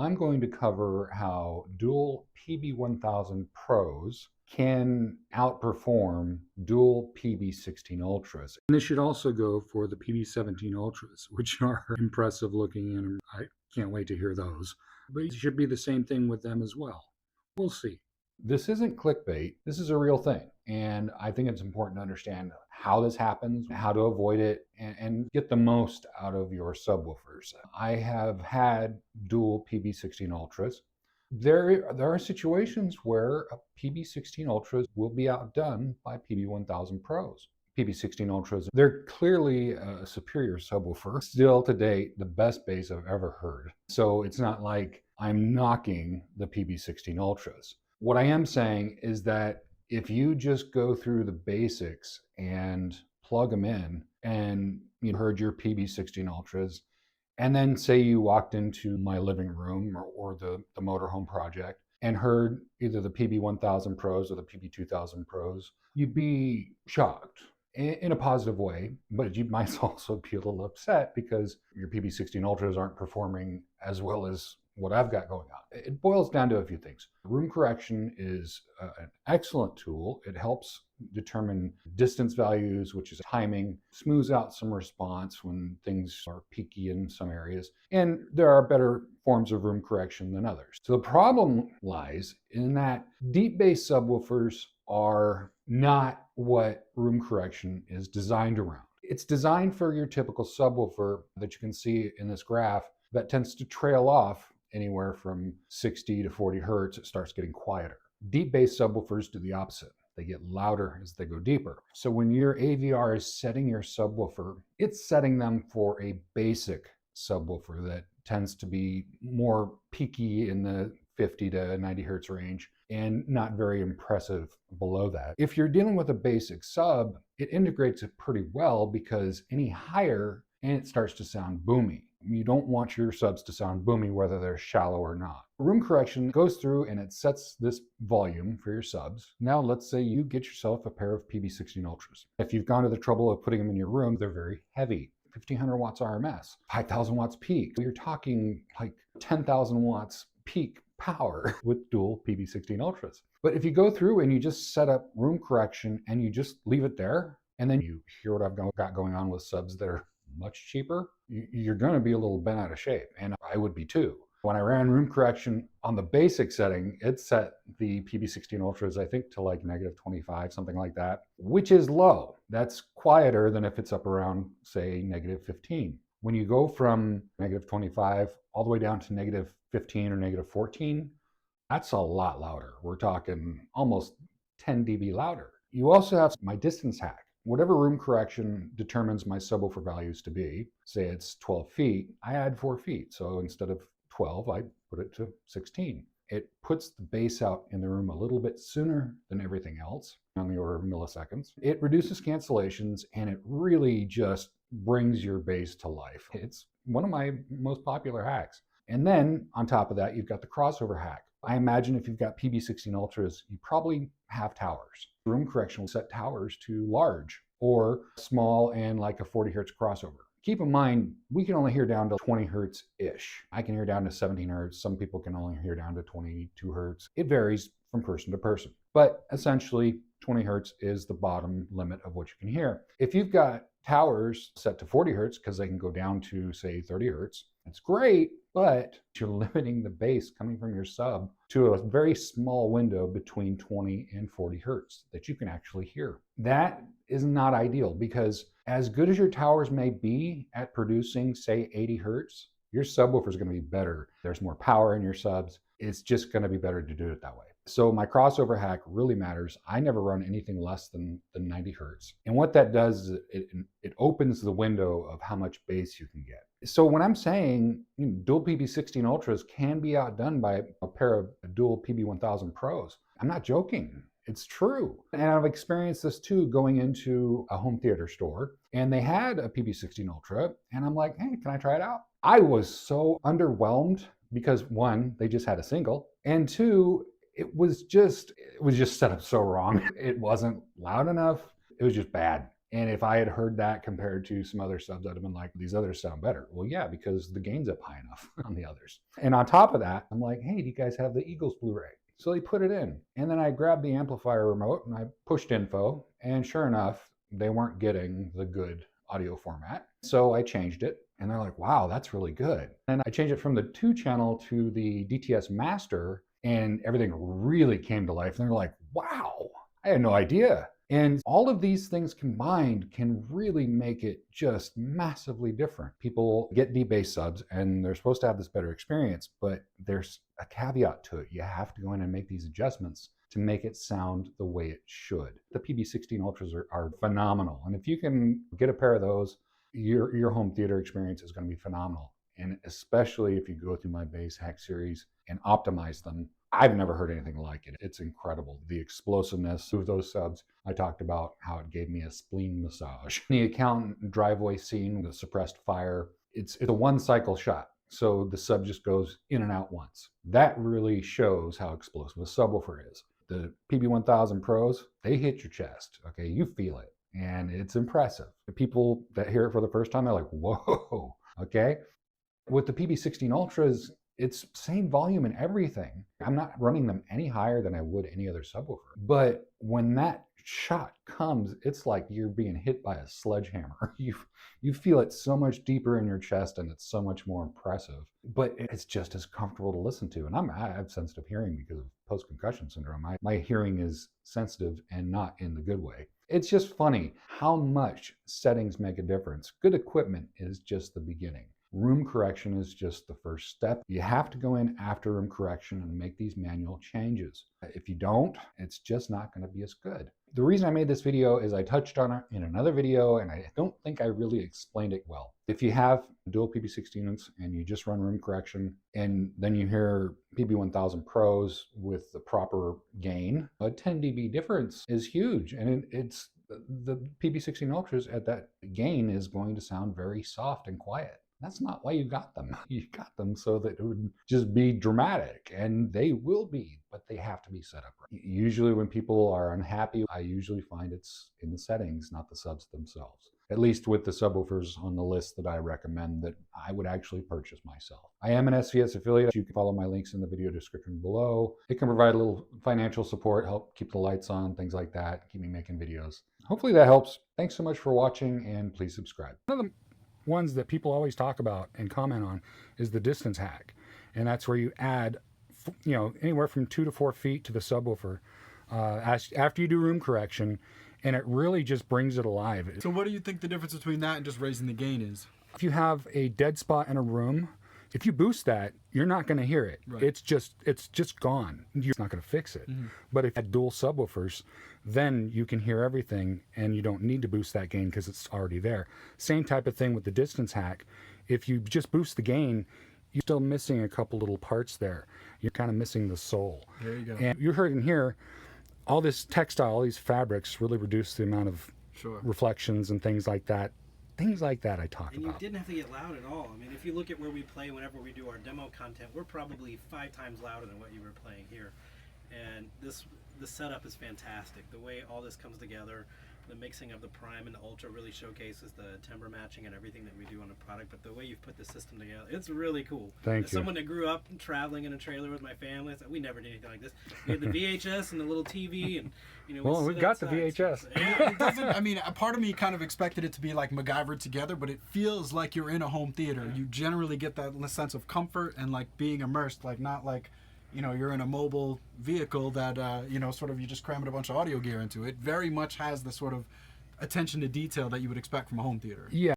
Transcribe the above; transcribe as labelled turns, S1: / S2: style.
S1: I'm going to cover how dual PB-1000 Pros can outperform dual PB-16 Ultras. And this should also go for the PB-17 Ultras, which are impressive looking, and I can't wait to hear those. But it should be the same thing with them as well. We'll see. This isn't clickbait. This is a real thing. And I think it's important to understand how this happens, how to avoid it, and get the most out of your subwoofers. I have had dual PB-16 Ultras. There are situations where PB-16 Ultras will be outdone by PB-1000 Pros. PB-16 Ultras, they're clearly a superior subwoofer. Still to date, the best bass I've ever heard. So it's not like I'm knocking the PB-16 Ultras. What I am saying is that if you just go through the basics and plug them in, and you heard your PB-16 Ultras, and then say you walked into my living room or the motorhome project and heard either the PB-1000 Pros or the PB-2000 Pros, you'd be shocked in a positive way, but you might also be a little upset because your PB-16 Ultras aren't performing as well as what I've got going on. It boils down to a few things. Room correction is an excellent tool. It helps determine distance values, which is timing, smooths out some response when things are peaky in some areas. And there are better forms of room correction than others. So the problem lies in that deep bass subwoofers are not what room correction is designed around. It's designed for your typical subwoofer that you can see in this graph that tends to trail off anywhere from 60 to 40 hertz. It starts getting quieter. Deep bass subwoofers do the opposite. They get louder as they go deeper. So when your AVR is setting your subwoofer, it's setting them for a basic subwoofer that tends to be more peaky in the 50 to 90 hertz range and not very impressive below that. If you're dealing with a basic sub, it integrates it pretty well because any higher and it starts to sound boomy. You don't want your subs to sound boomy whether they're shallow or not. Room correction goes through and it sets this volume for your subs. Now let's say you get yourself a pair of PB-16 Ultras. If you've gone to the trouble of putting them in your room, they're very heavy. 1500 watts RMS, 5000 watts peak. You're talking like 10,000 watts peak power with dual PB-16 Ultras. But if you go through and you just set up room correction and you just leave it there, and then you hear what I've got going on with subs that are much cheaper, you're going to be a little bent out of shape, and I would be too. When I ran room correction on the basic setting, it set the PB-16 Ultras, I think, to like -25, something like that, which is low. That's quieter than if it's up around, say, -15. When you go from -25 all the way down to -15 or -14, that's a lot louder. We're talking almost 10 dB louder. You also have my distance hack. Whatever room correction determines my subwoofer values to be, say it's 12 feet, I add 4 feet. So instead of 12, I put it to 16. It puts the bass out in the room a little bit sooner than everything else, on the order of milliseconds. It reduces cancellations, and it really just brings your bass to life. It's one of my most popular hacks. And then on top of that, you've got the crossover hack. I imagine if you've got PB-16 Ultras, you probably have towers. Room correction will set towers to large or small and like a 40 hertz crossover. Keep in mind, we can only hear down to 20 hertz-ish. I can hear down to 17 hertz. Some people can only hear down to 22 hertz. It varies from person to person. But essentially, 20 hertz is the bottom limit of what you can hear. If you've got towers set to 40 hertz, because they can go down to, say, 30 hertz, it's great, but you're limiting the bass coming from your sub to a very small window between 20 and 40 hertz that you can actually hear. That is not ideal because as good as your towers may be at producing, say, 80 hertz, your subwoofer is going to be better. There's more power in your subs. It's just going to be better to do it that way. So my crossover hack really matters. I never run anything less than 90 hertz. And what that does is it opens the window of how much bass you can get. So when I'm saying dual PB-16 Ultras can be outdone by a pair of dual PB-1000 Pros, I'm not joking. It's true. And I've experienced this too going into a home theater store, and they had a PB-16 Ultra, and I'm like, hey, can I try it out? I was so underwhelmed because one, they just had a single, and two, it was just set up so wrong. It wasn't loud enough. It was just bad. And if I had heard that compared to some other subs, I'd have been like, these others sound better. Well, yeah, because the gain's up high enough on the others. And on top of that, I'm like, hey, do you guys have the Eagles Blu-ray? So they put it in. And then I grabbed the amplifier remote and I pushed info. And sure enough, they weren't getting the good audio format. So I changed it. And they're like, wow, that's really good. And I changed it from the 2-channel to the DTS master. And everything really came to life. And they're like, wow, I had no idea. And all of these things combined can really make it just massively different. People get D-Bass subs and they're supposed to have this better experience, but there's a caveat to it. You have to go in and make these adjustments to make it sound the way it should. The PB-16 Ultras are phenomenal. And if you can get a pair of those, your home theater experience is going to be phenomenal. And especially if you go through my bass hack series and optimize them, I've never heard anything like it. It's incredible. The explosiveness of those subs. I talked about how it gave me a spleen massage. The accountant driveway scene, the suppressed fire, it's a one-cycle shot. So the sub just goes in and out once. That really shows how explosive a subwoofer is. The PB-1000 Pros, they hit your chest. Okay, you feel it. And it's impressive. The people that hear it for the first time, they're like, whoa, okay? With the PB-16 Ultras, it's same volume and everything. I'm not running them any higher than I would any other subwoofer. But when that shot comes, it's like you're being hit by a sledgehammer. You feel it so much deeper in your chest and it's so much more impressive. But it's just as comfortable to listen to. And I have sensitive hearing because of post-concussion syndrome. My hearing is sensitive and not in the good way. It's just funny how much settings make a difference. Good equipment is just the beginning. Room correction is just the first step. You have to go in after room correction and make these manual changes. If you don't, it's just not going to be as good. The reason I made this video is I touched on it in another video and I don't think I really explained it well. If you have dual PB-16s and you just run room correction and then you hear PB-1000 Pros with the proper gain, a 10 dB difference is huge. And it's the PB-16 Ultras at that gain is going to sound very soft and quiet. That's not why you got them. You got them so that it would just be dramatic, and they will be, but they have to be set up right. Usually when people are unhappy, I usually find it's in the settings, not the subs themselves. At least with the subwoofers on the list that I recommend that I would actually purchase myself. I am an SVS affiliate. You can follow my links in the video description below. It can provide a little financial support, help keep the lights on, things like that, keep me making videos. Hopefully that helps. Thanks so much for watching, and please subscribe. One of the ones that people always talk about and comment on is the distance hack, and that's where you add anywhere from 2 to 4 feet to the subwoofer after you do room correction, and it really just brings it alive.
S2: So what do you think the difference between that and just raising the gain is?
S1: If you have a dead spot in a room, if you boost that, you're not going to hear it. Right. It's just gone. You're not going to fix it. Mm-hmm. But if you have dual subwoofers, then you can hear everything and you don't need to boost that gain because it's already there. Same type of thing with the distance hack. If you just boost the gain, you're still missing a couple little parts there. You're kind of missing the soul.
S2: There you go.
S1: And you heard in here, all this textile, all these fabrics really reduce the amount of reflections and things like that. Things like that I talk about.
S3: And you didn't have to get loud at all. I mean, if you look at where we play whenever we do our demo content, we're probably 5 times louder than what you were playing here. And the setup is fantastic. The way all this comes together, the mixing of the Prime and the Ultra really showcases the timbre matching and everything that we do on the product. But the way you've put the system together, it's really cool.
S1: Thank you.
S3: As someone that grew up traveling in a trailer with my family, we never did anything like this. We had the VHS and the little TV, and
S1: well, we've got the VHS.
S2: It doesn't. I mean, a part of me kind of expected it to be like MacGyver together, but it feels like you're in a home theater. You generally get that sense of comfort and like being immersed, like not like you're in a mobile vehicle that sort of you just crammed a bunch of audio gear into. It very much has the sort of attention to detail that you would expect from a home theater.
S1: Yeah.